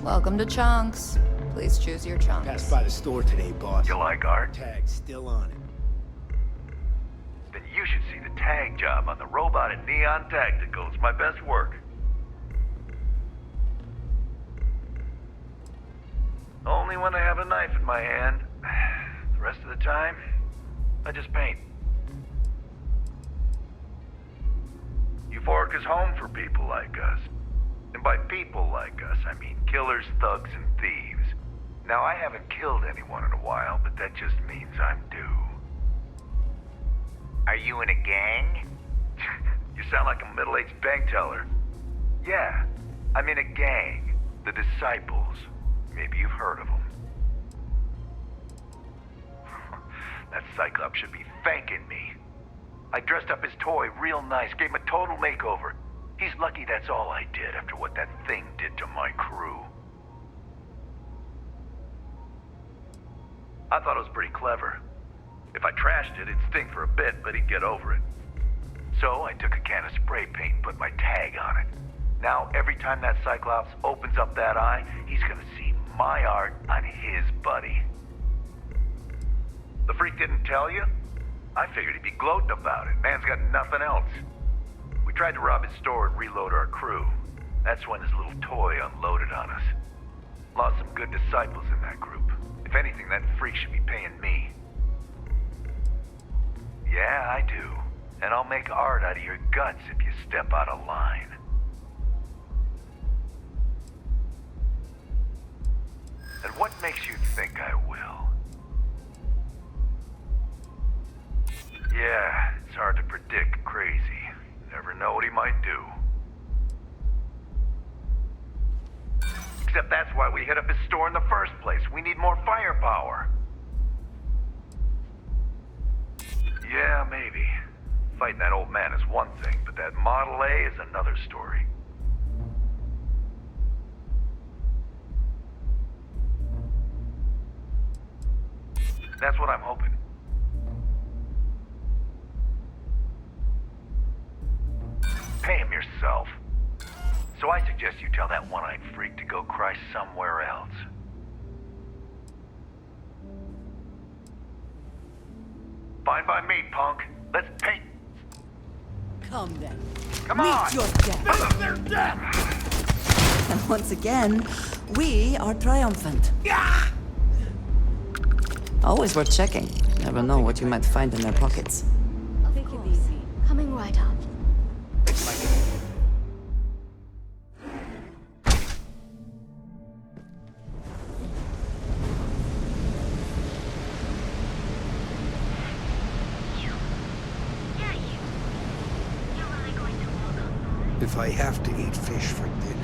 Welcome to Chunks. Please choose your chunks. Passed by the store today, boss. You like art? Tag's still on it. Then you should see the tag job on the robot at Neon Tactical. It's my best work. Only when I have a knife in my hand. The rest of the time, I just paint. Euphoric is home for people like us. And by people like us, I mean killers, thugs, and thieves. Now, I haven't killed anyone in a while, but that just means I'm due. Are you in a gang? You sound like a middle-aged bank teller. Yeah, I'm in a gang. The Disciples. Maybe you've heard of them. That Cyclops should be thanking me. I dressed up his toy real nice, gave him a total makeover. He's lucky that's all I did after what that thing did to my crew. I thought it was pretty clever. If I trashed it, it'd stink for a bit, but he'd get over it. So I took a can of spray paint and put my tag on it. Now, every time that Cyclops opens up that eye, he's gonna see my art on his buddy. The freak didn't tell you? I figured he'd be gloating about it. Man's got nothing else. We tried to rob his store and reload our crew. That's when his little toy unloaded on us. Lost some good disciples in that group. If anything, that freak should be paying me. Yeah, I do. And I'll make art out of your guts if you step out of line. And what makes you think I will? Yeah, it's hard to predict crazy. Never know what he might do. Except that's why we hit up his store in the first place. We need more firepower. Yeah, maybe. Fighting that old man is one thing, but that Model A is another story. That's what I'm hoping. Pay him yourself. So I suggest you tell that one-eyed freak to go cry somewhere else. Fine by me, punk. Let's paint. Come then. Come Meet on! your death. Their death! And once again, we are triumphant. Always worth checking. Never know what you might find in their pockets. Of course. Coming right up. If I have to eat fish for dinner.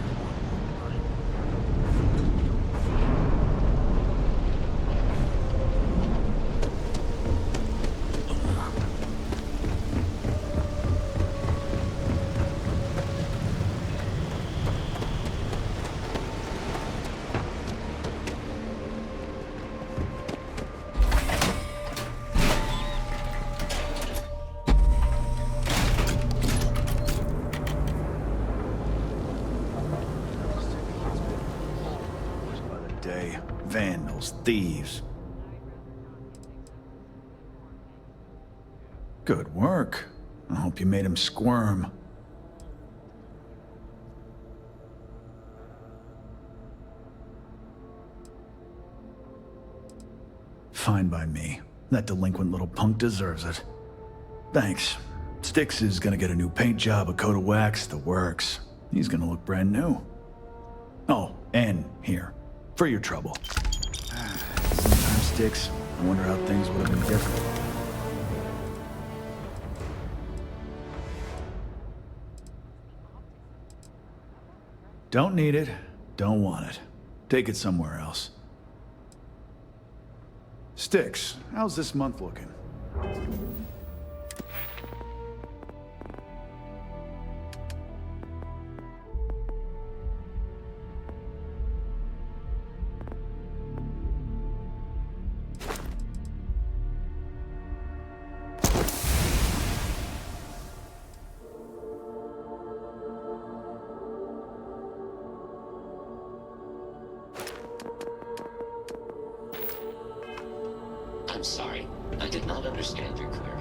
Vandals, thieves. Good work. I hope you made him squirm. Fine by me. That delinquent little punk deserves it. Thanks. Styx is gonna get a new paint job, a coat of wax, the works. He's gonna look brand new. Oh, and here. For your trouble. Sometimes, Styx, I wonder how things would have been different. Don't need it. Don't want it. Take it somewhere else. Styx, how's this month looking? I'm sorry. I did not understand your query.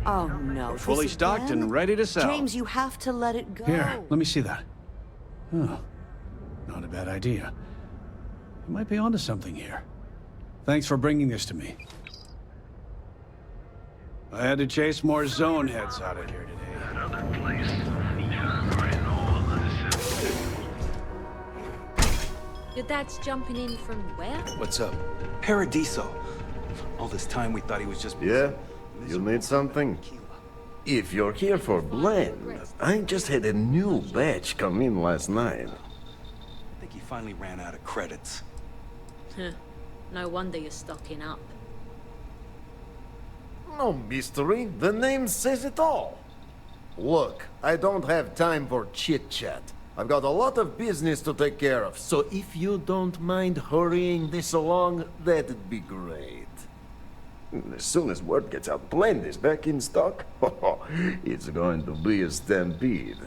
Oh no. Fully this stocked again? and ready to sell. James, you have to let it go. Here, let me see that. Oh, not a bad idea. You might be onto something here. Thanks for bringing this to me. I had to chase more zone heads out of here today. Another place. You're in all this. Your dad's jumping in from where? What's up? Paradiso. All this time we thought he was just... Yeah? You need something? If you're here for blend, I just had a new batch come in last night. I think he finally ran out of credits. No wonder you're stocking up. No mystery, the name says it all. Look, I don't have time for chit-chat. I've got a lot of business to take care of, so if you don't mind hurrying this along, that'd be great. As soon as word gets out, Blend is back in stock. It's going to be a stampede.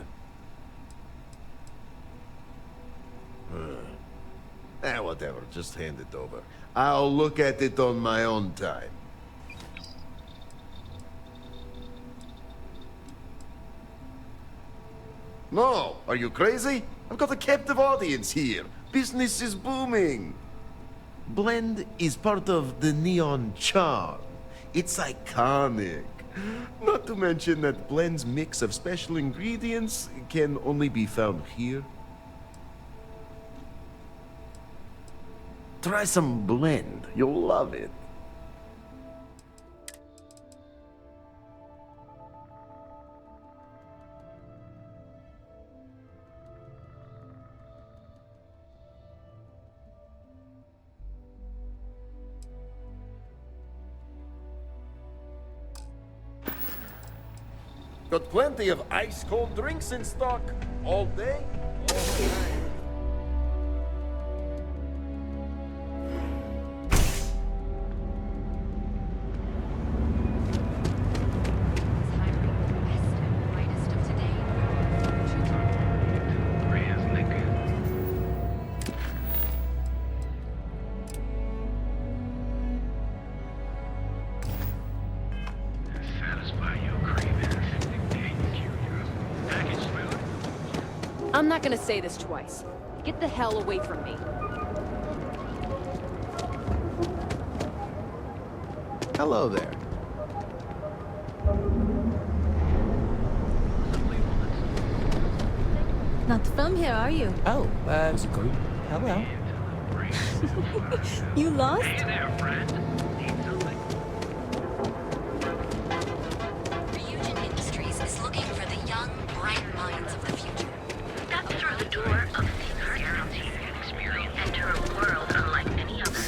Whatever, just hand it over. I'll look at it on my own time. No, are you crazy? I've got a captive audience here. Business is booming. Blend is part of the neon charm. It's iconic. Not to mention that Blend's mix of special ingredients can only be found here. Try some Blend. You'll love it. Got plenty of ice-cold drinks in stock. All day, all night. I'm not gonna say this twice. Get the hell away from me. Hello there. Not from here, are you? Oh, hello. You lost? Hey there, friend. Need something? Ryujin Industries is looking for the young, bright minds of the future. Step through the door of the guaranteed experience. Enter a world unlike any other.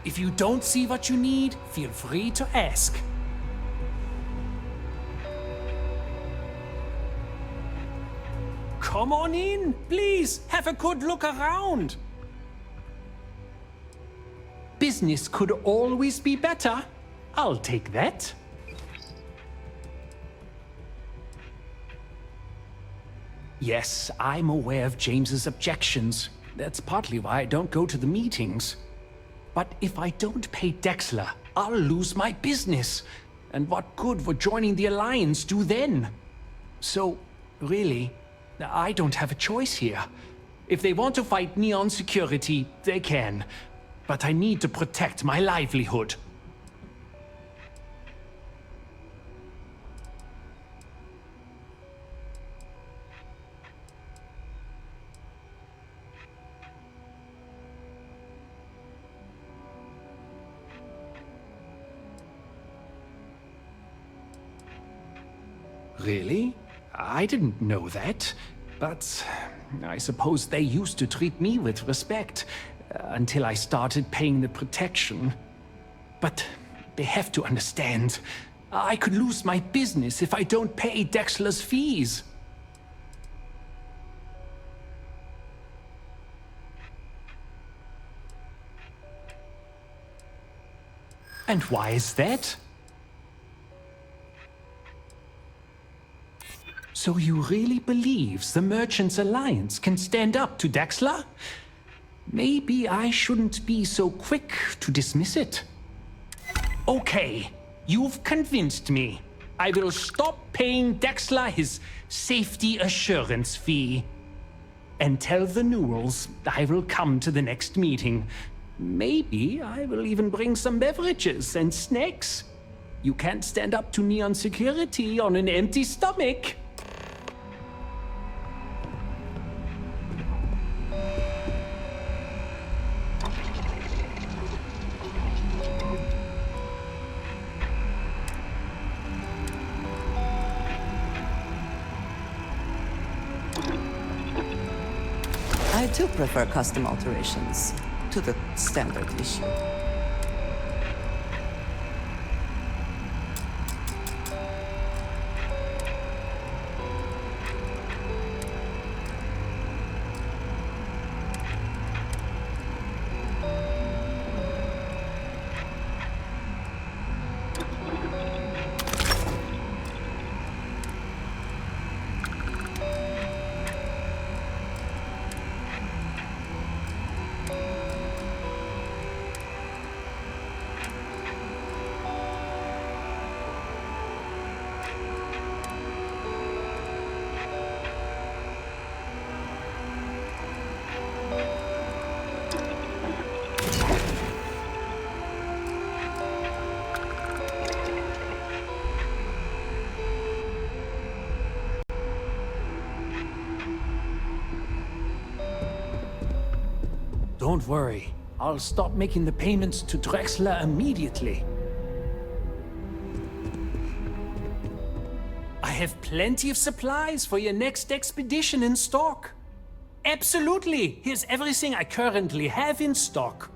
If you don't see what you need, feel free to ask. Come on in, please, have a good look around. Business could always be better. I'll take that. Yes, I'm aware of James's objections. That's partly why I don't go to the meetings. But if I don't pay Dexler, I'll lose my business. And what good would joining the Alliance do then? So, really, I don't have a choice here. If they want to fight Neon Security, they can. But I need to protect my livelihood. Really? I didn't know that. But I suppose they used to treat me with respect until I started paying the protection. But they have to understand. I could lose my business if I don't pay Dexler's fees. And why is that? So you really believes the Merchants Alliance can stand up to Dexla? Maybe I shouldn't be so quick to dismiss it. Okay, you've convinced me. I will stop paying Dexla his safety assurance fee. And tell the Newells I will come to the next meeting. Maybe I will even bring some beverages and snacks. You can't stand up to Neon security on an empty stomach. I do prefer custom alterations to the standard issue. Don't worry. I'll stop making the payments to Drexler immediately. I have plenty of supplies for your next expedition in stock. Absolutely! Here's everything I currently have in stock.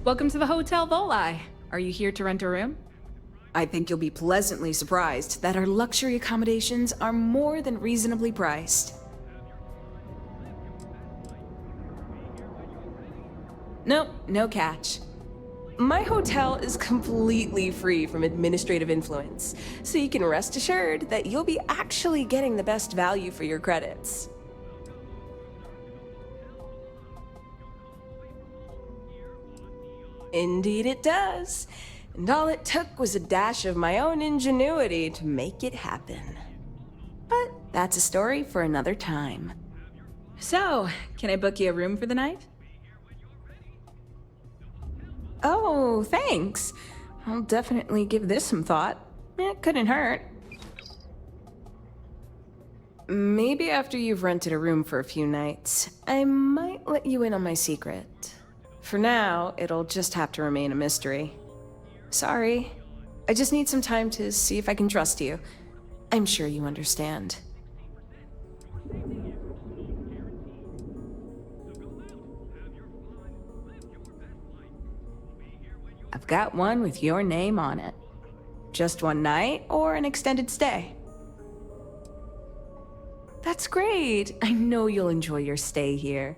Welcome to the Hotel Voli. Are you here to rent a room? I think you'll be pleasantly surprised that our luxury accommodations are more than reasonably priced. Nope, no catch. My hotel is completely free from administrative influence, so you can rest assured that you'll be actually getting the best value for your credits. Indeed it does. And all it took was a dash of my own ingenuity to make it happen. But that's a story for another time. So, can I book you a room for the night? Oh, thanks. I'll definitely give this some thought. It couldn't hurt. Maybe after you've rented a room for a few nights, I might let you in on my secret. For now, it'll just have to remain a mystery. Sorry. I just need some time to see if I can trust you. I'm sure you understand. I've got one with your name on it. Just one night or an extended stay? That's great. I know you'll enjoy your stay here.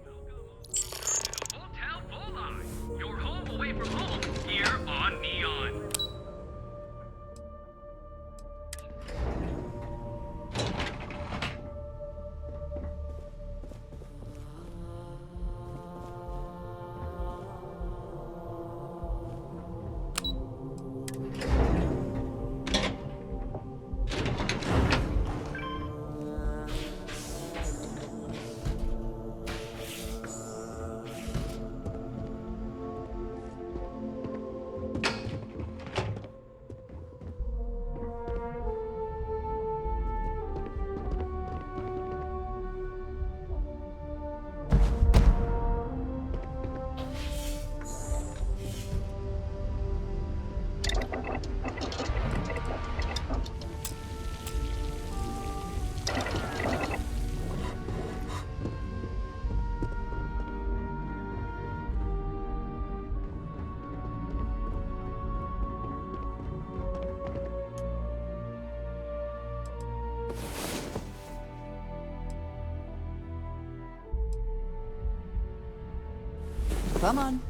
Come on.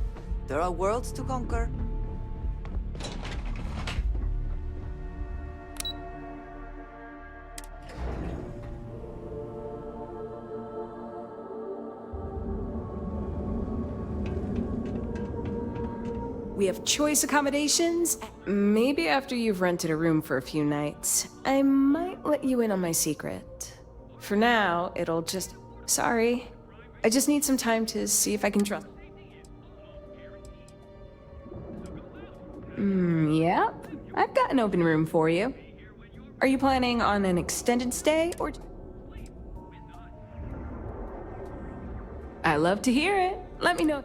There are worlds to conquer. We have choice accommodations. Maybe after you've rented a room for a few nights, I might let you in on my secret. For now, it'll just... Sorry. I just need some time to see if I can trust... Yep. I've got an open room for you. Are you planning on an extended stay, or... I love to hear it. Let me know.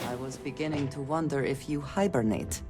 I was beginning to wonder if you hibernate.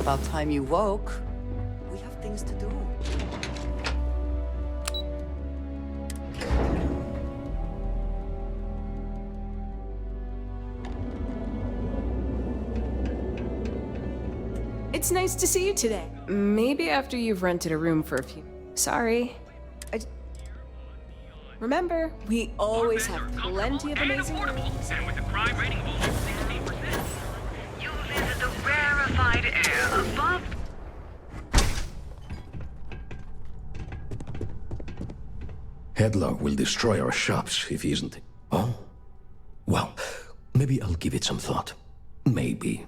About time you woke. We have things to do. It's nice to see you today. Maybe after you've rented a room for a few... Sorry. Remember, we always have plenty of amazing... And with a crime rating of over 16%, you visit the rarefied air above... Headlock will destroy our shops if he isn't... Oh? Well, maybe I'll give it some thought. Maybe.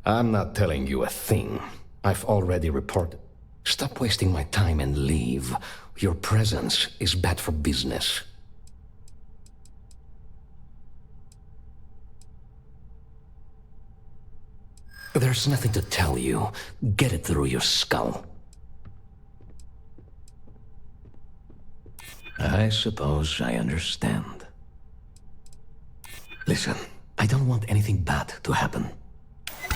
I'm not telling you a thing. I've already reported. Stop wasting my time and leave. Your presence is bad for business. There's nothing to tell you. Get it through your skull. I suppose I understand. Listen, I don't want anything bad to happen.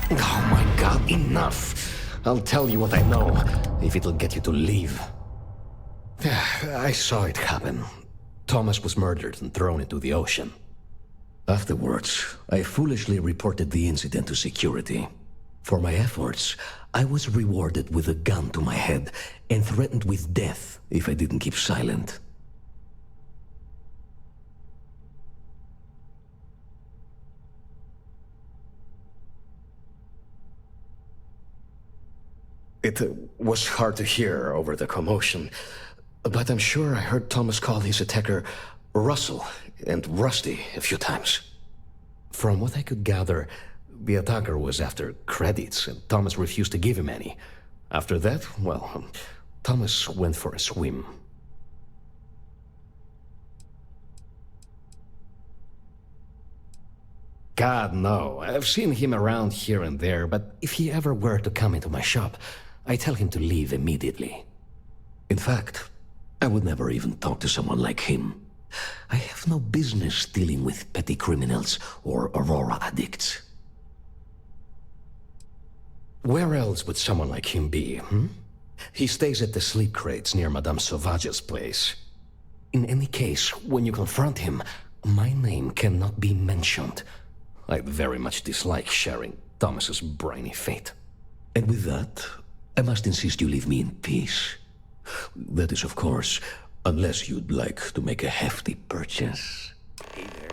Oh my god, enough! I'll tell you what I know, if it'll get you to leave. I saw it happen. Thomas was murdered and thrown into the ocean. Afterwards, I foolishly reported the incident to security. For my efforts, I was rewarded with a gun to my head and threatened with death if I didn't keep silent. It was hard to hear over the commotion, but I'm sure I heard Thomas call his attacker Russell and Rusty a few times. From what I could gather, the attacker was after credits, and Thomas refused to give him any. After that, well, Thomas went for a swim. God, no. I've seen him around here and there, but if he ever were to come into my shop, I tell him to leave immediately. In fact, I would never even talk to someone like him. I have no business dealing with petty criminals or Aurora addicts. Where else would someone like him be, He stays at the sleep crates near Madame Sauvage's place. In any case, when you confront him, my name cannot be mentioned. I very much dislike sharing Thomas's briny fate. And with that, I must insist you leave me in peace. That is, of course, unless you'd like to make a hefty purchase. Hey there.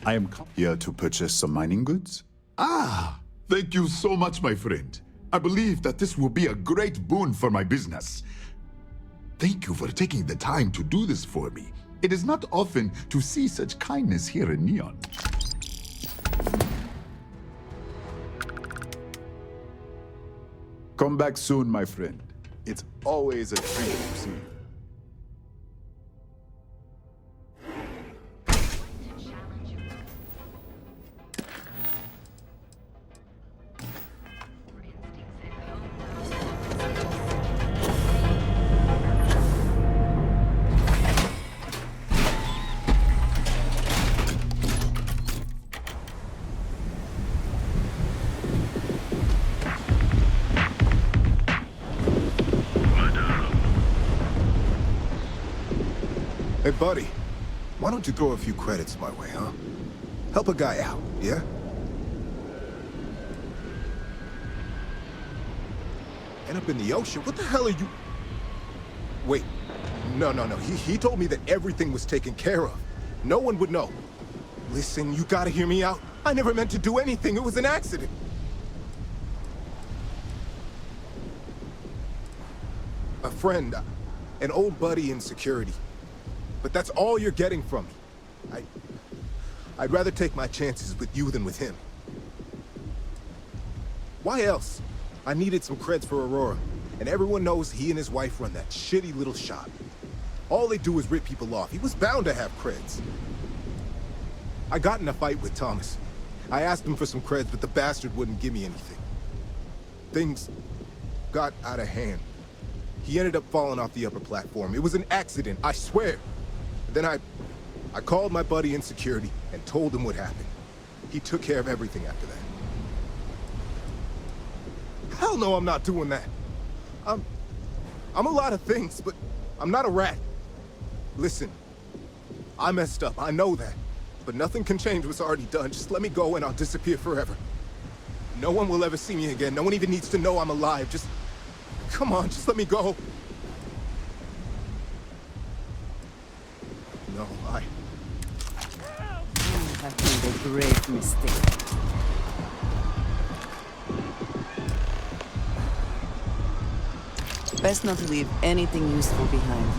I am here to purchase some mining goods. Ah, thank you so much, my friend. I believe that this will be a great boon for my business. Thank you for taking the time to do this for me. It is not often to see such kindness here in Neon. Come back soon, my friend. It's always a treat to see you. Hey, buddy, why don't you throw a few credits my way, huh? Help a guy out, yeah? End up in the ocean? What the hell are you... Wait, no. He told me that everything was taken care of. No one would know. Listen, you gotta hear me out. I never meant to do anything. It was an accident. A friend, an old buddy in security. But that's all you're getting from me. I'd rather take my chances with you than with him. Why else? I needed some creds for Aurora, and everyone knows he and his wife run that shitty little shop. All they do is rip people off. He was bound to have creds. I got in a fight with Thomas. I asked him for some creds, but the bastard wouldn't give me anything. Things got out of hand. He ended up falling off the upper platform. It was an accident, I swear. Then I called my buddy in security and told him what happened. He took care of everything after that. Hell no, I'm not doing that. I'm a lot of things, but I'm not a rat. Listen, I messed up, I know that. But nothing can change what's already done. Just let me go and I'll disappear forever. No one will ever see me again. No one even needs to know I'm alive. Just, come on, just let me go. No, I have made a great mistake. Best not to leave anything useful behind.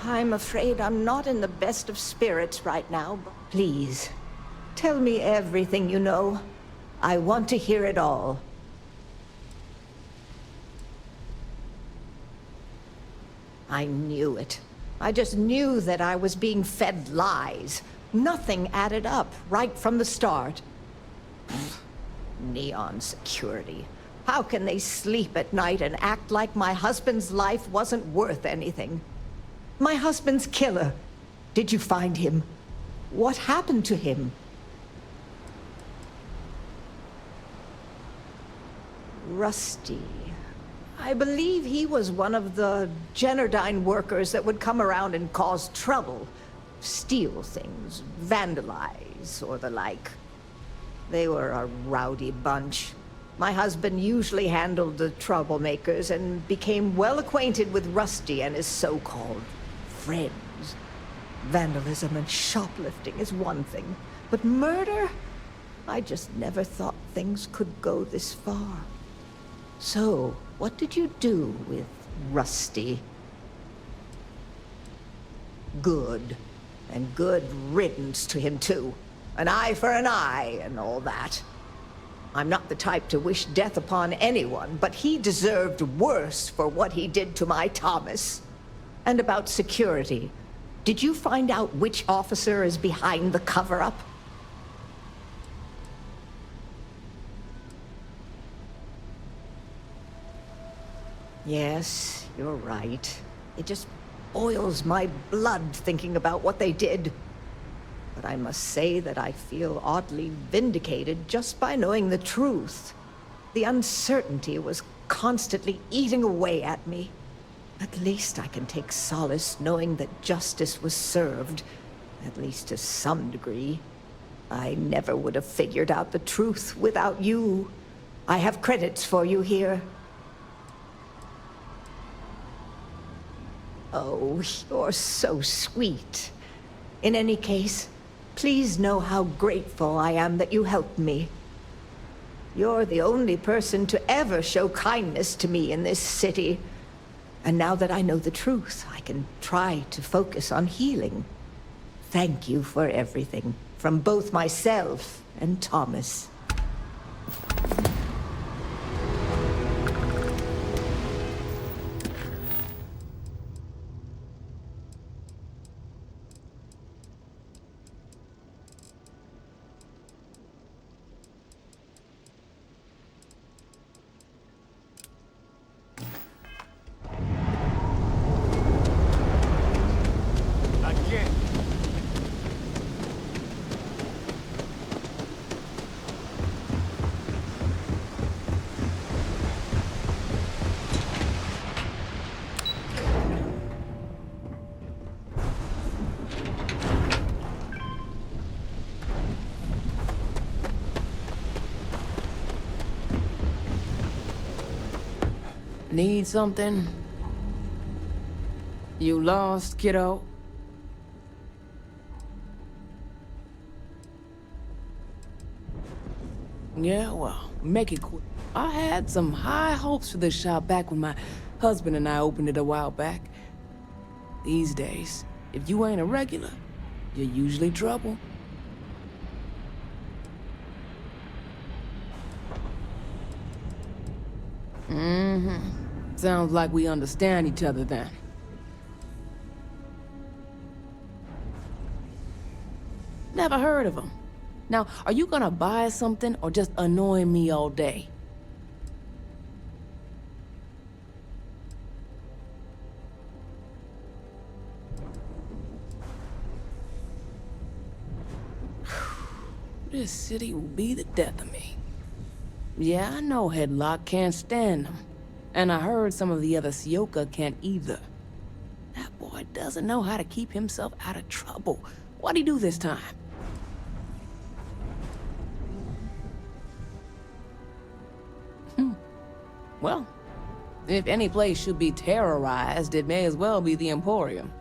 I'm afraid I'm not in the best of spirits right now, but please, tell me everything you know. I want to hear it all. I knew it. I just knew that I was being fed lies. Nothing added up right from the start. Neon security. How can they sleep at night and act like my husband's life wasn't worth anything? My husband's killer. Did you find him? What happened to him? Rusty. I believe he was one of the Generdyne workers that would come around and cause trouble. Steal things, vandalize, or the like. They were a rowdy bunch. My husband usually handled the troublemakers and became well acquainted with Rusty and his so-called friends. Vandalism and shoplifting is one thing, but murder? I just never thought things could go this far. So, what did you do with Rusty? Good. And good riddance to him, too. An eye for an eye and all that. I'm not the type to wish death upon anyone, but he deserved worse for what he did to my Thomas. And about security. Did you find out which officer is behind the cover-up? Yes, you're right. It just boils my blood thinking about what they did. But I must say that I feel oddly vindicated just by knowing the truth. The uncertainty was constantly eating away at me. At least I can take solace knowing that justice was served, at least to some degree. I never would have figured out the truth without you. I have credits for you here. Oh, you're so sweet. In any case, please know how grateful I am that you helped me. You're the only person to ever show kindness to me in this city. And now that I know the truth, I can try to focus on healing. Thank you for everything, from both myself and Thomas. Need something? You lost, kiddo? Yeah, well, make it quick. I had some high hopes for this shop back when my husband and I opened it a while back. These days, if you ain't a regular, you're usually trouble. Sounds like we understand each other then. Never heard of him. Now, are you gonna buy something or just annoy me all day? This city will be the death of me. Yeah, I know Headlock can't stand them. And I heard some of the other Sioka can't either. That boy doesn't know how to keep himself out of trouble. What'd he do this time? Well, if any place should be terrorized, it may as well be the Emporium.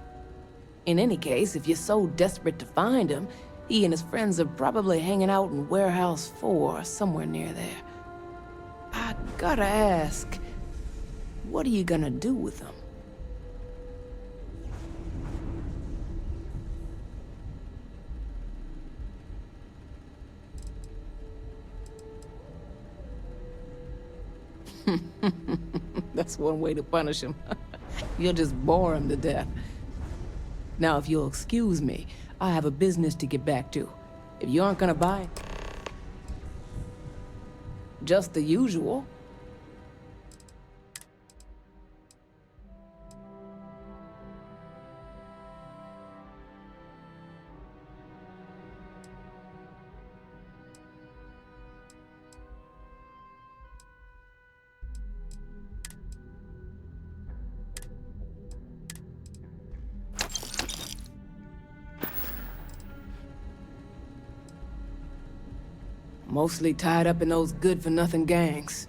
In any case, if you're so desperate to find him, he and his friends are probably hanging out in Warehouse 4, somewhere near there. I gotta ask, what are you gonna do with them? That's one way to punish him. You'll just bore him to death. Now, if you'll excuse me, I have a business to get back to. If you aren't gonna buy it, just the usual. Mostly tied up in those good-for-nothing gangs.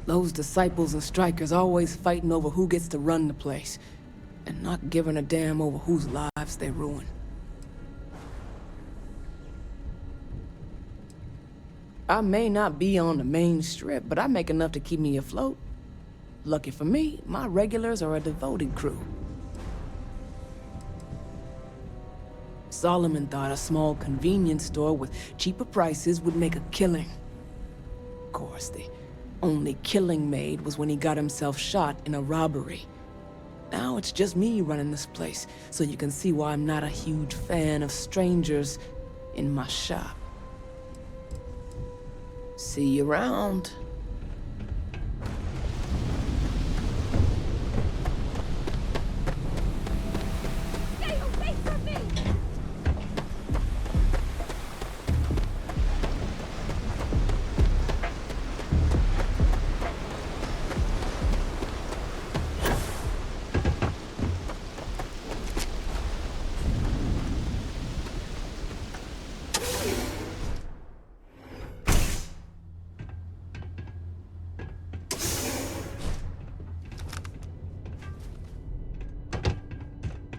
Those disciples and strikers always fighting over who gets to run the place, and not giving a damn over whose lives they ruin. I may not be on the main strip, but I make enough to keep me afloat. Lucky for me, my regulars are a devoted crew. Solomon thought a small convenience store with cheaper prices would make a killing. Of course, the only killing made was when he got himself shot in a robbery. Now it's just me running this place, so you can see why I'm not a huge fan of strangers in my shop. See you around. Stay away from me!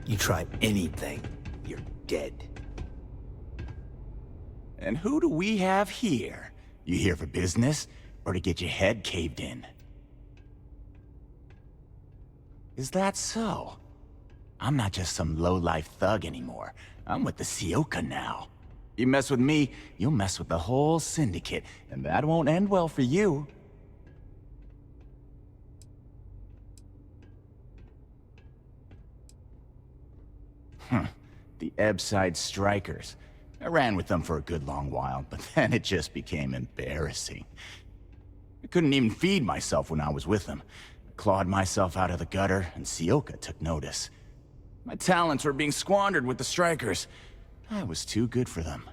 You try anything, you're dead. And who do we have here? You here for business, or to get your head caved in? Is that so? I'm not just some low-life thug anymore. I'm with the Sioka now. You mess with me, you'll mess with the whole syndicate, and that won't end well for you. The Ebbside Strikers. I ran with them for a good long while, but then it just became embarrassing. I couldn't even feed myself when I was with them. I clawed myself out of the gutter, and Sioka took notice. My talents were being squandered with the Strikers. I was too good for them.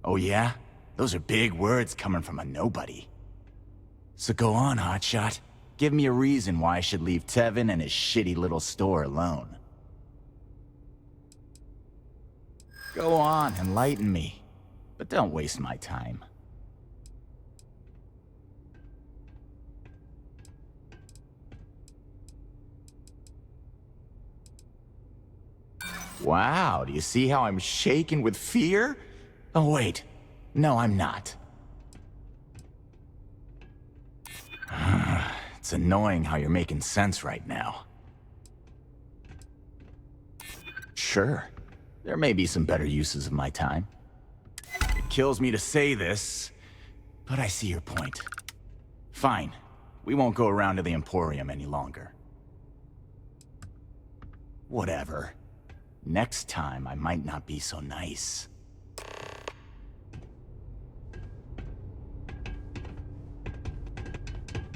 Oh yeah? Those are big words coming from a nobody. So go on, hotshot. Give me a reason why I should leave Tevin and his shitty little store alone. Go on, enlighten me. But don't waste my time. Wow, do you see how I'm shaking with fear? Oh wait, no I'm not. It's annoying how you're making sense right now. Sure, there may be some better uses of my time. It kills me to say this, but I see your point. Fine, we won't go around to the Emporium any longer. Whatever. Next time, I might not be so nice.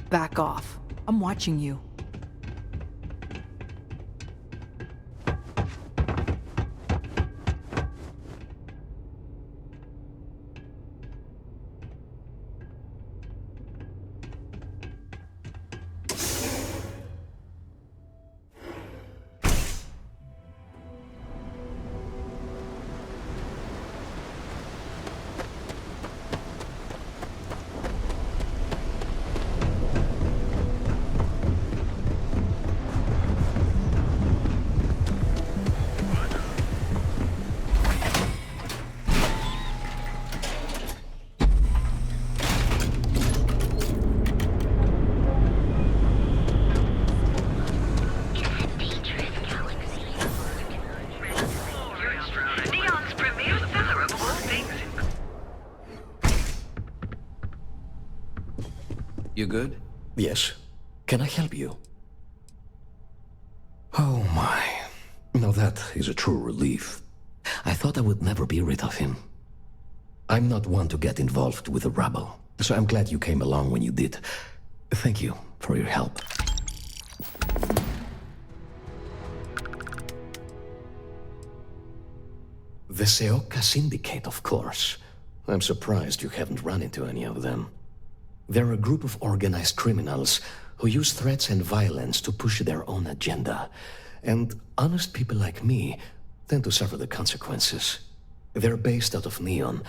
Back off. I'm watching you. You good? Yes. Can I help you? Oh my. Now that is a true relief. I thought I would never be rid of him. I'm not one to get involved with the rabble, so I'm glad you came along when you did. Thank you for your help. The Seoka Syndicate, of course. I'm surprised you haven't run into any of them. They're a group of organized criminals who use threats and violence to push their own agenda. And honest people like me tend to suffer the consequences. They're based out of Neon,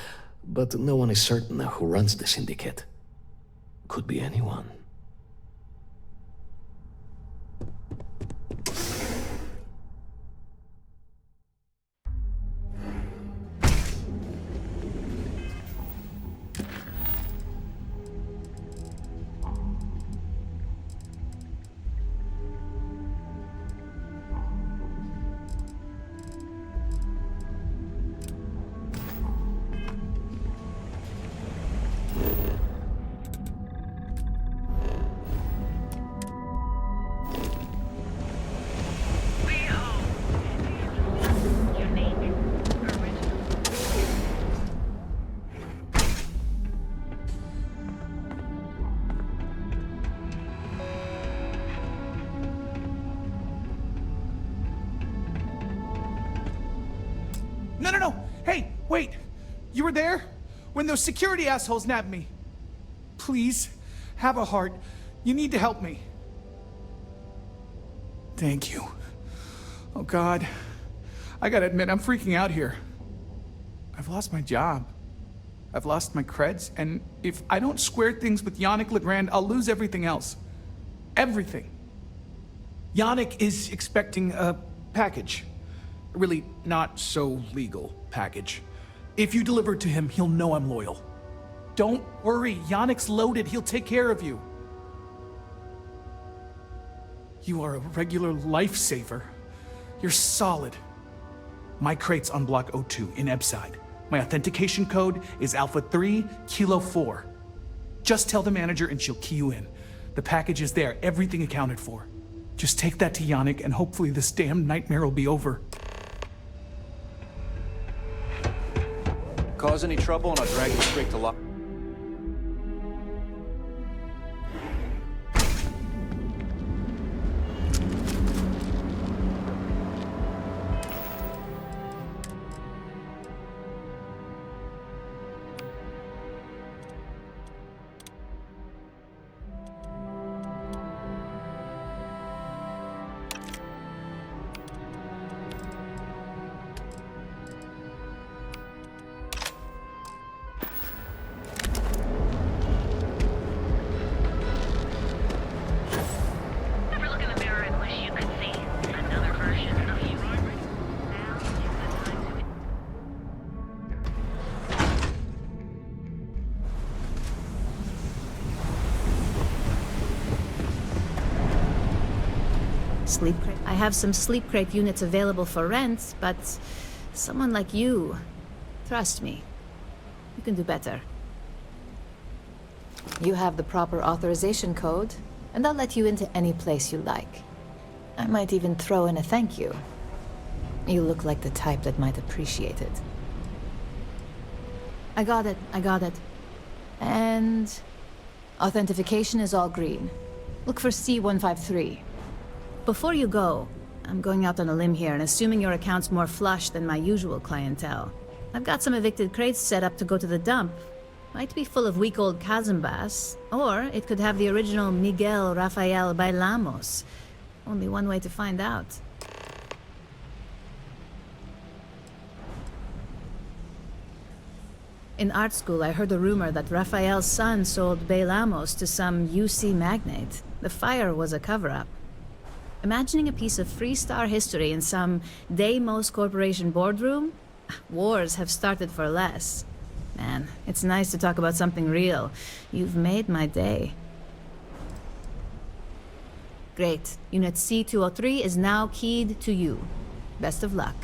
but no one is certain who runs the syndicate. Could be anyone. No. Hey, wait. You were there? When those security assholes nabbed me. Please, have a heart. You need to help me. Thank you. Oh, God. I gotta admit, I'm freaking out here. I've lost my job. I've lost my creds, and if I don't square things with Yannick Legrand, I'll lose everything else. Everything. Yannick is expecting a package. A really not so legal package. If you deliver it to him, he'll know I'm loyal. Don't worry, Yannick's loaded. He'll take care of you. You are a regular lifesaver. You're solid. My crate's on Block 02 in Ebside. My authentication code is Alpha 3 Kilo 4. Just tell the manager and she'll key you in. The package is there, everything accounted for. Just take that to Yannick and hopefully this damn nightmare will be over. Cause any trouble and I'll drag you straight to lock. Sleep crate. I have some sleep crate units available for rent, but someone like you, trust me, you can do better. You have the proper authorization code, and I'll let you into any place you like. I might even throw in a thank you. You look like the type that might appreciate it. I got it. And authentication is all green. Look for C153. Before you go, I'm going out on a limb here and assuming your account's more flush than my usual clientele. I've got some evicted crates set up to go to the dump. Might be full of week old Cazimbas, or it could have the original Miguel Rafael Bailamos. Only one way to find out. In art school, I heard a rumor that Rafael's son sold Bailamos to some UC magnate. The fire was a cover-up. Imagining a piece of Freestar history in some Deimos Corporation boardroom? Wars have started for less. Man, it's nice to talk about something real. You've made my day. Great. Unit C203 is now keyed to you. Best of luck.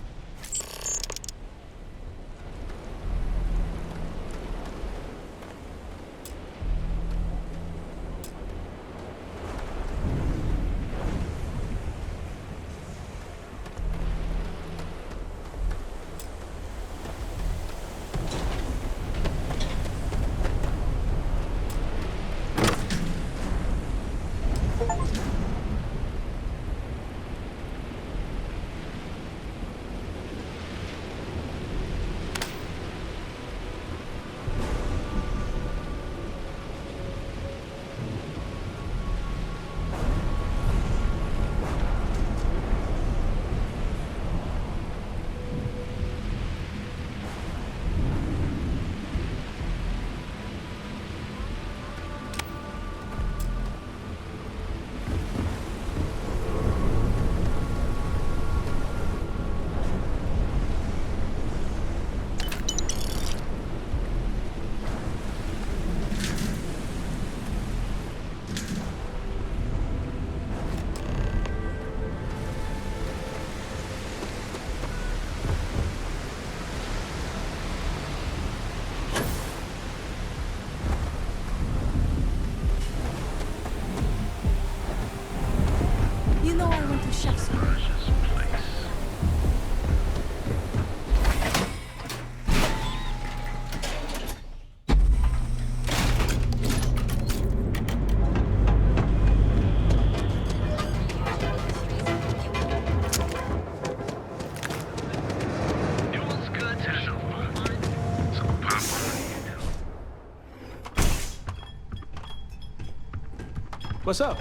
What's up?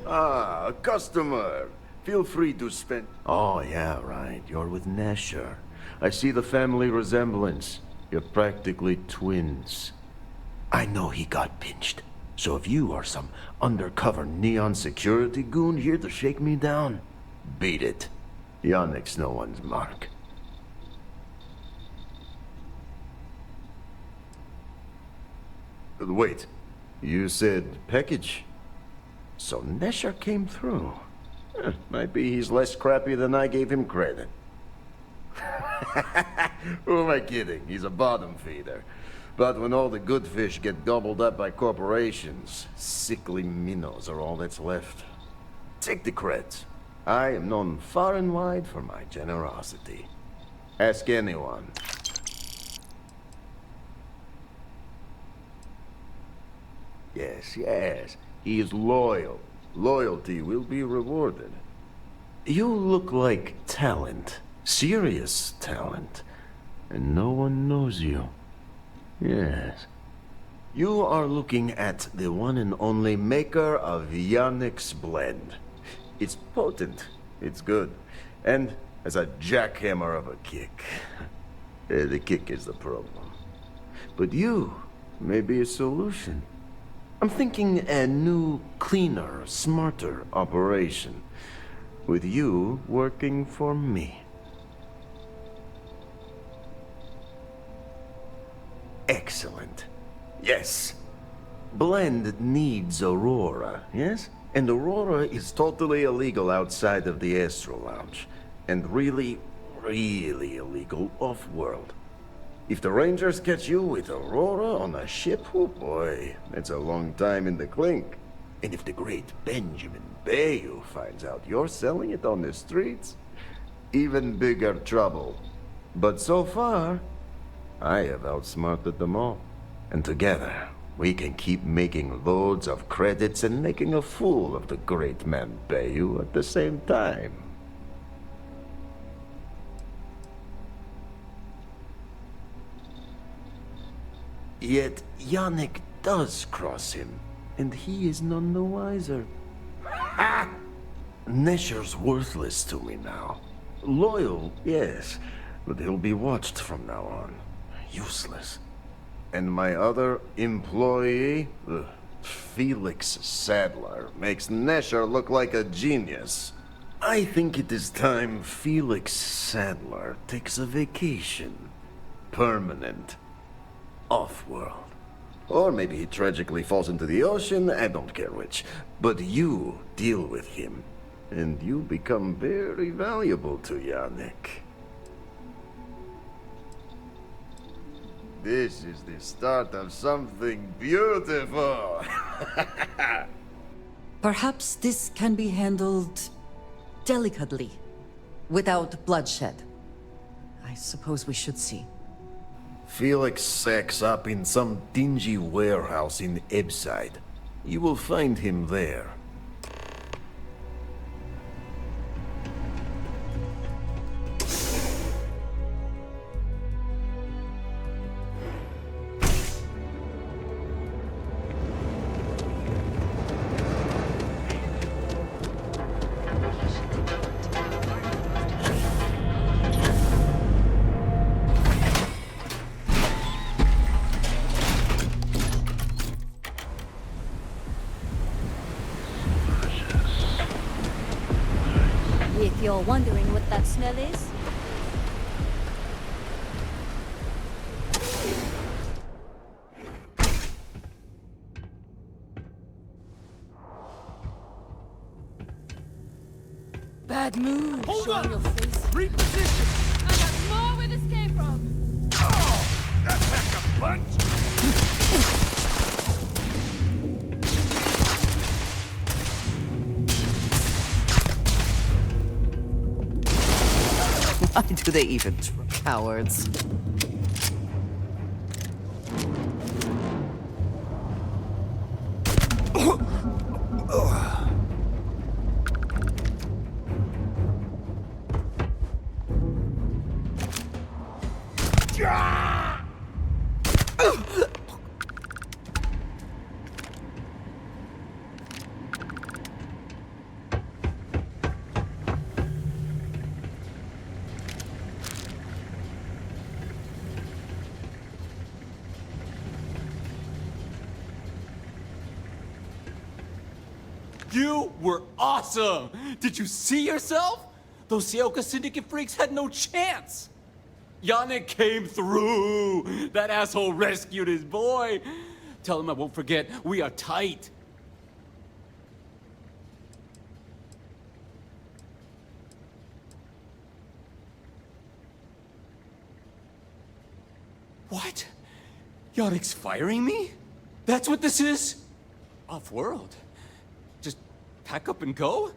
Ah, a customer. Feel free to spend... Oh, yeah, right. You're with Nesher. I see the family resemblance. You're practically twins. I know he got pinched. So if you are some undercover neon security goon here to shake me down, beat it. Yannick's no one's mark. Wait, you said package? So Nesher came through. Might be he's less crappy than I gave him credit. Who am I kidding? He's a bottom feeder. But when all the good fish get gobbled up by corporations, sickly minnows are all that's left. Take the creds. I am known far and wide for my generosity. Ask anyone. Yes, yes. He is loyal. Loyalty will be rewarded. You look like talent. Serious talent. And no one knows you. Yes. You are looking at the one and only maker of Yannick's blend. It's potent. It's good. And has a jackhammer of a kick. The kick is the problem. But you may be a solution. I'm thinking a new, cleaner, smarter operation. With you working for me. Excellent. Yes. Blend needs Aurora, yes? And Aurora is totally illegal outside of the Astral Lounge. And really, really illegal off-world. If the Rangers catch you with Aurora on a ship, oh boy, that's a long time in the clink. And if the great Benjamin Bayou finds out you're selling it on the streets, even bigger trouble. But so far, I have outsmarted them all. And together, we can keep making loads of credits and making a fool of the great man Bayou at the same time. Yet Yannick does cross him, and he is none the wiser. Ha! Nesher's worthless to me now. Loyal, yes, but he'll be watched from now on. Useless. And my other employee, Felix Sadler, makes Nesher look like a genius. I think it is time Felix Sadler takes a vacation. Permanent. Off-world. Or maybe he tragically falls into the ocean, I don't care which. But you deal with him, and you become very valuable to Yannick. This is the start of something beautiful. Perhaps this can be handled delicately, without bloodshed. I suppose we should see. Felix sacks up in some dingy warehouse in Ebside. You will find him there. If you're wondering what that smell is, Bad move. Hold showing up! your face. Reposition! I got more where this came from. Oh! That packed a punch! Why do they even cowards? You were awesome! Did you see yourself? Those Seoka Syndicate freaks had no chance! Yannick came through! That asshole rescued his boy! Tell him I won't forget, we are tight! What? Yannick's firing me? That's what this is? Off-world? Just pack up and go?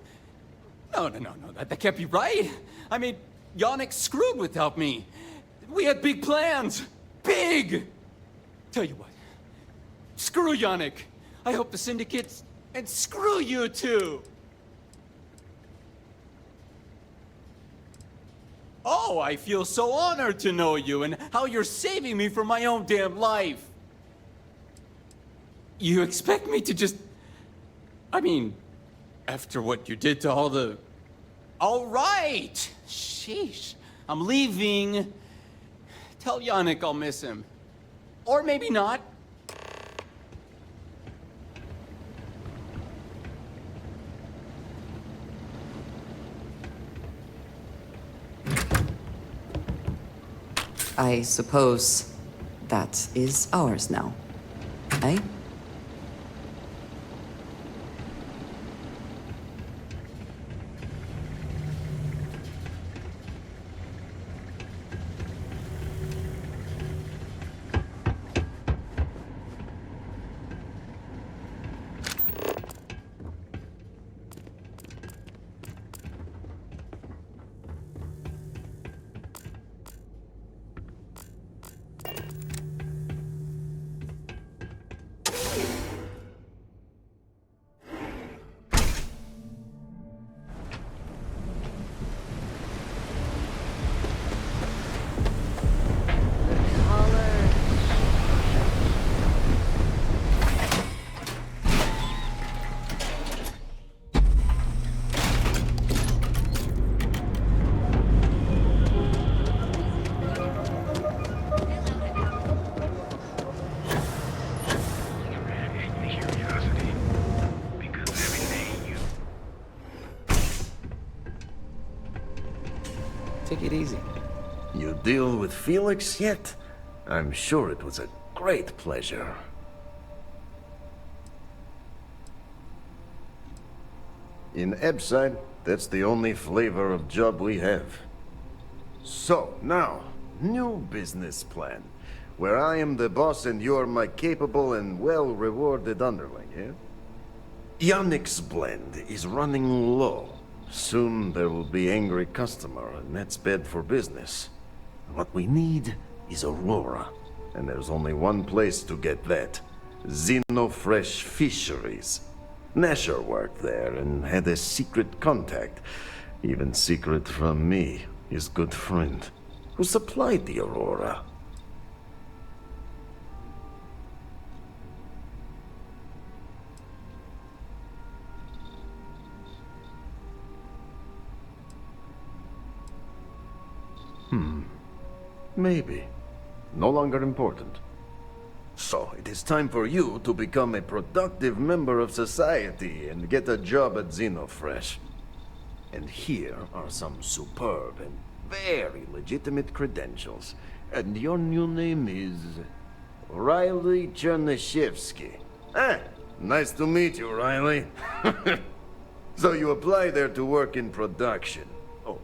No, that can't be right. I mean, Yannick screwed without me. We had big plans. Big! Tell you what. Screw Yannick. I hope the Syndicates... And screw you too! Oh, I feel so honored to know you and how you're saving me from my own damn life. You expect me to just... I mean, after what you did to all the... All right! Sheesh. I'm leaving. Tell Yannick I'll miss him. Or maybe not. I suppose that is ours now, eh? Take it easy. You deal with Felix yet? I'm sure it was a great pleasure. In Ebside, that's the only flavor of job we have. So, now, new business plan. Where I am the boss and you're my capable and well-rewarded underling, yeah? Yannick's blend is running low. Soon there will be angry customer, and that's bad for business. What we need is Aurora, and there's only one place to get that. Xenofresh Fisheries. Nasher worked there and had a secret contact, even secret from me, his good friend, who supplied the Aurora. Maybe. No longer important. So, it is time for you to become a productive member of society and get a job at Xenofresh. And here are some superb and very legitimate credentials. And your new name is... Riley Chernyshevsky. Ah, nice to meet you, Riley. So you apply there to work in production. Oh,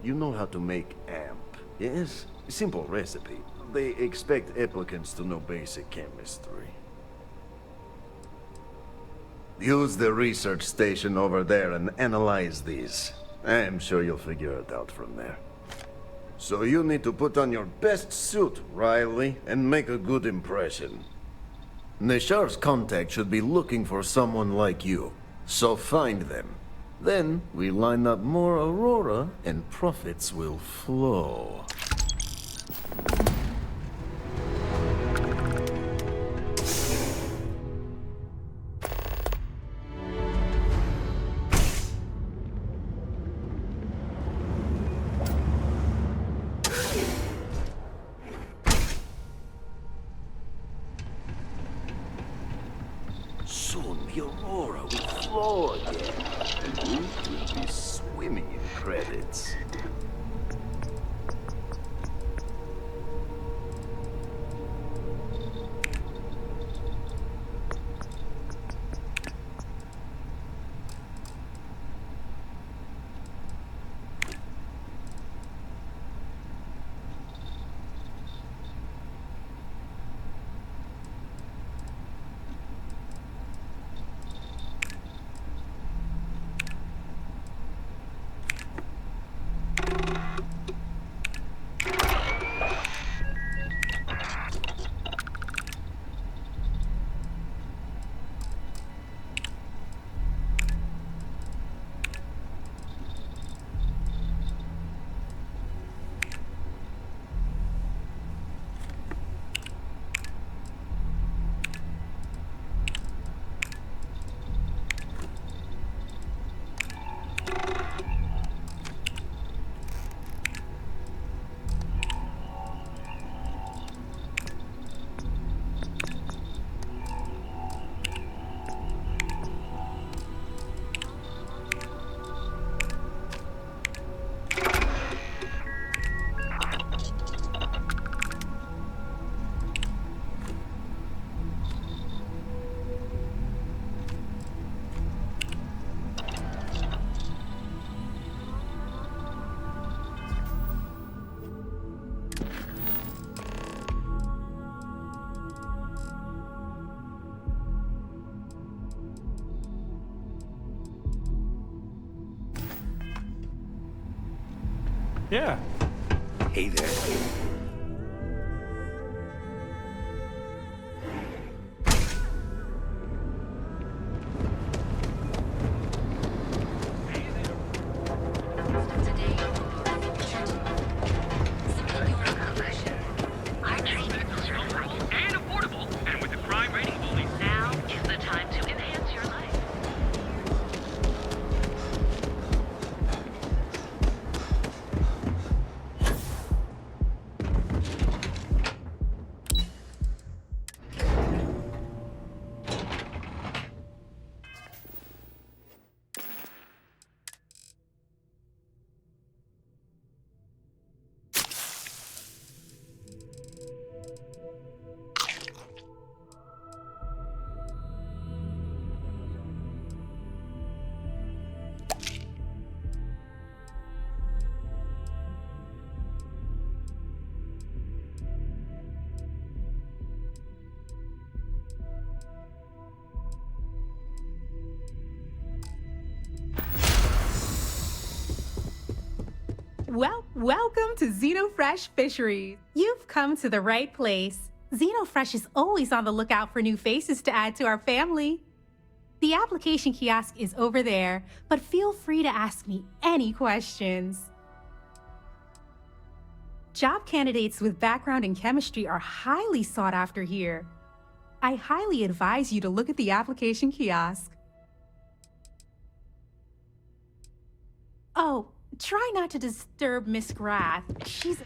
you know how to make amp, yes? Simple recipe. They expect applicants to know basic chemistry. Use the research station over there and analyze these. I'm sure you'll figure it out from there. So you need to put on your best suit, Riley, and make a good impression. Neshar's contact should be looking for someone like you, so find them. Then we line up more Aurora and profits will flow. Soon the Aurora will Lord, yeah. And we would be swimming in credits. Yeah. Hey there. Well, welcome to Xenofresh Fisheries. You've come to the right place. Xenofresh is always on the lookout for new faces to add to our family. The application kiosk is over there, but feel free to ask me any questions. Job candidates with background in chemistry are highly sought after here. I highly advise you to look at the application kiosk. Oh, try not to disturb Miss Grath. She's...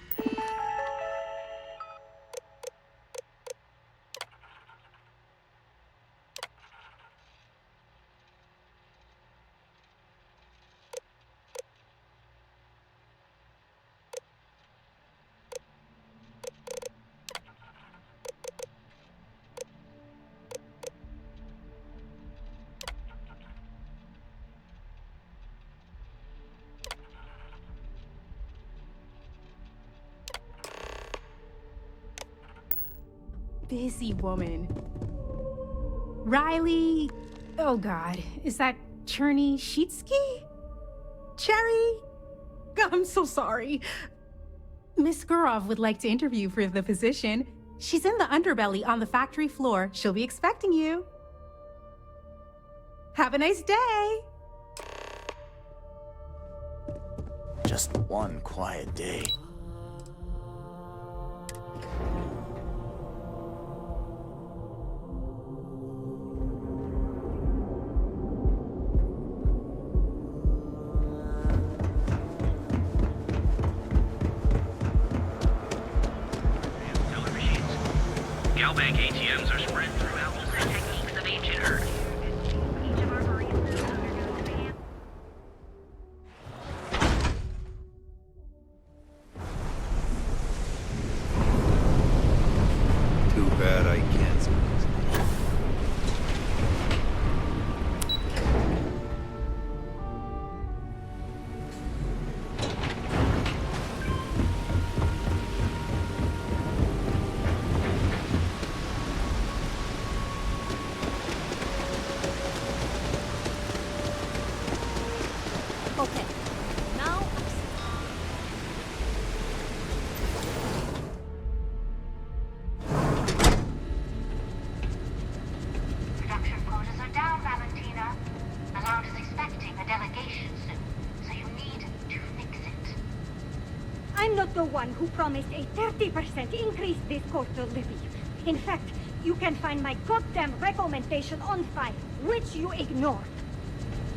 busy woman. Riley... Oh God, is that Cherny-Sheetsky? Cherry? I'm so sorry. Miss Gurov would like to interview for the position. She's in the underbelly on the factory floor. She'll be expecting you. Have a nice day. Just one quiet day. Galbank ATMs are spread throughout the techniques of ancient Earth. Each of our variants not the one who promised a 30% increase this quarter levy. In fact, you can find my goddamn recommendation on file, which you ignored.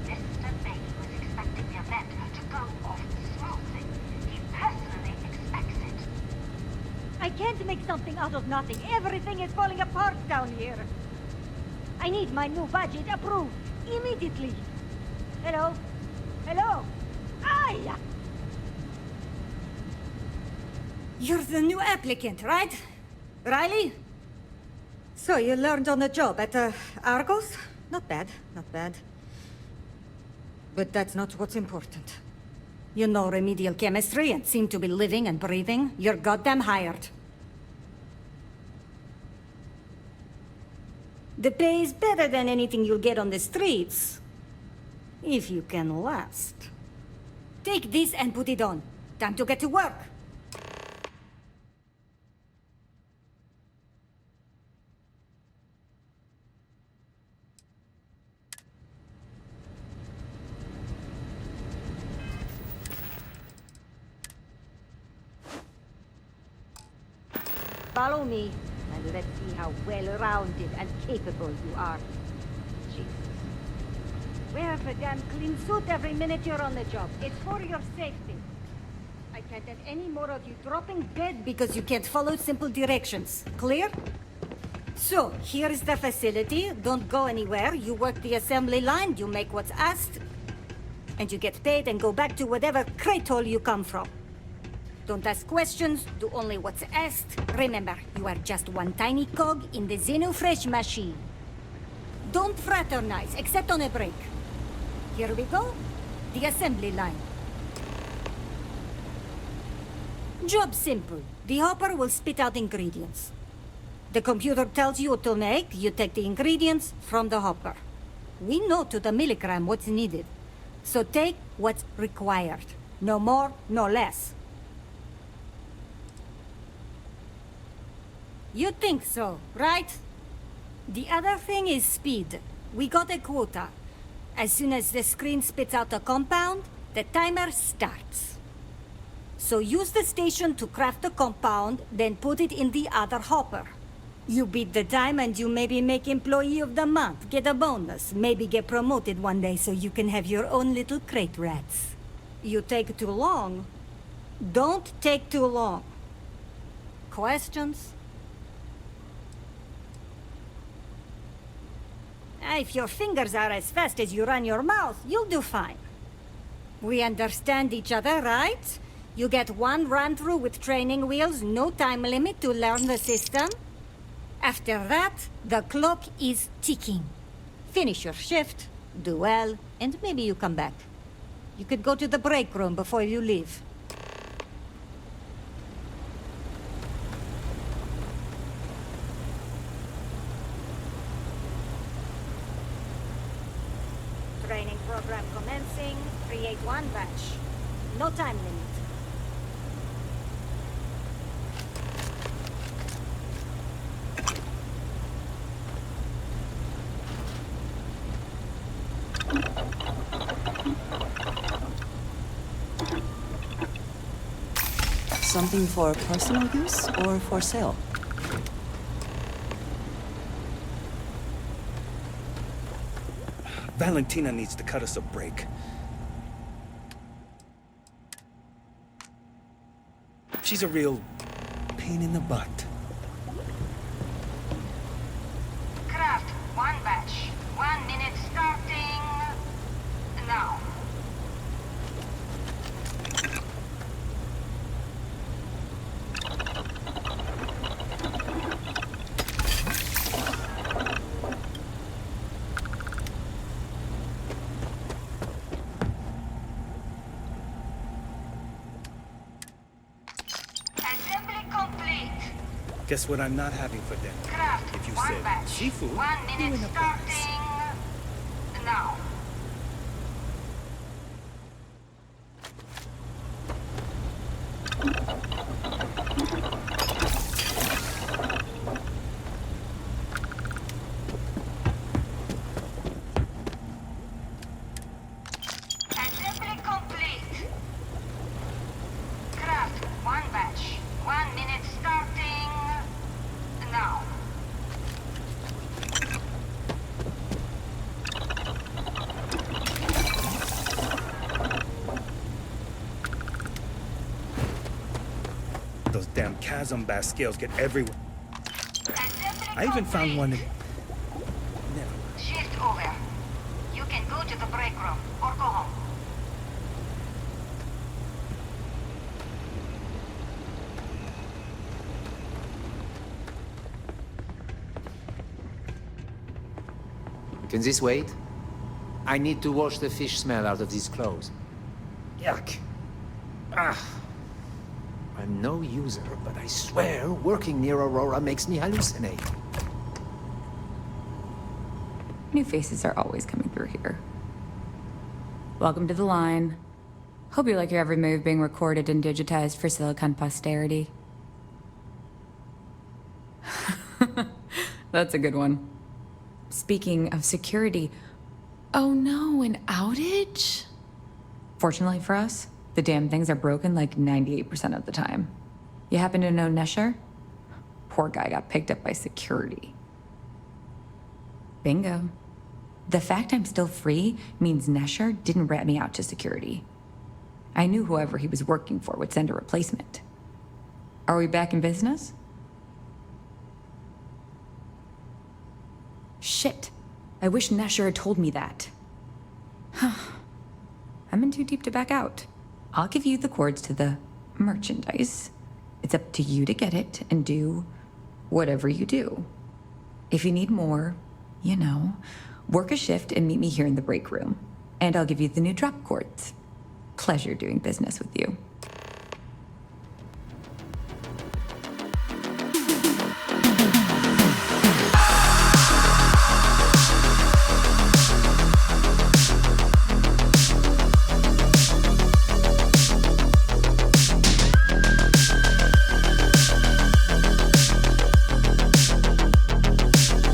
Mr. May was expecting the event to go off smoothly. He personally expects it. I can't make something out of nothing. Everything is falling apart down here. I need my new budget approved immediately. Hello? Hello? Aye! You're the new applicant, right? Riley? So you learned on the job at Argos? Not bad, not bad. But that's not what's important. You know remedial chemistry and seem to be living and breathing. You're goddamn hired. The pay is better than anything you'll get on the streets. If you can last. Take this and put it on. Time to get to work. Follow me, and let's see how well-rounded and capable you are. Jesus. Wear the damn clean suit every minute you're on the job. It's for your safety. I can't have any more of you dropping dead because you can't follow simple directions. Clear? So, here is the facility. Don't go anywhere. You work the assembly line, you make what's asked, and you get paid and go back to whatever crate hole you come from. Don't ask questions, do only what's asked. Remember, you are just one tiny cog in the Xenofresh machine. Don't fraternize, except on a break. Here we go. The assembly line. Job simple. The hopper will spit out ingredients. The computer tells you what to make, you take the ingredients from the hopper. We know to the milligram what's needed. So take what's required. No more, no less. You think so, right? The other thing is speed. We got a quota. As soon as the screen spits out a compound, the timer starts. So use the station to craft the compound, then put it in the other hopper. You beat the time and you maybe make Employee of the Month, get a bonus, maybe get promoted one day so you can have your own little crate rats. You take too long. Don't take too long. Questions? If your fingers are as fast as you run your mouth, you'll do fine. We understand each other, right? You get one run-through with training wheels, no time limit to learn the system. After that, the clock is ticking. Finish your shift, do well, and maybe you come back. You could go to the break room before you leave. Training program commencing. Create one batch. No time limit. Something for personal use or for sale? Valentina needs to cut us a break. She's a real pain in the butt. Craft one batch. 1 minute starting now. Guess what I'm not having for dinner? Craft If you one said batch. seafood, 1 you minute win a prize. starting now. Assembly complete. Craft 1 those damn chasm bass scales get everywhere. I even found one. Shift over. You can go to the break room or go home. Can this wait? I need to wash the fish smell out of these clothes. Yuck. I'm no user, but I swear working near Aurora makes me hallucinate. New faces are always coming through here. Welcome to the line. Hope you like your every move being recorded and digitized for Silicon posterity. That's a good one. Speaking of security, oh no, an outage? Fortunately for us, the damn things are broken like 98% of the time. You happen to know Nesher? Poor guy got picked up by security. Bingo. The fact I'm still free means Nesher didn't rat me out to security. I knew whoever he was working for would send a replacement. Are we back in business? Shit. I wish Nesher had told me that. I'm in too deep to back out. I'll give you the cords to the merchandise. It's up to you to get it and do whatever you do. If you need more, you know, work a shift and meet me here in the break room. And I'll give you the new drop cords. Pleasure doing business with you.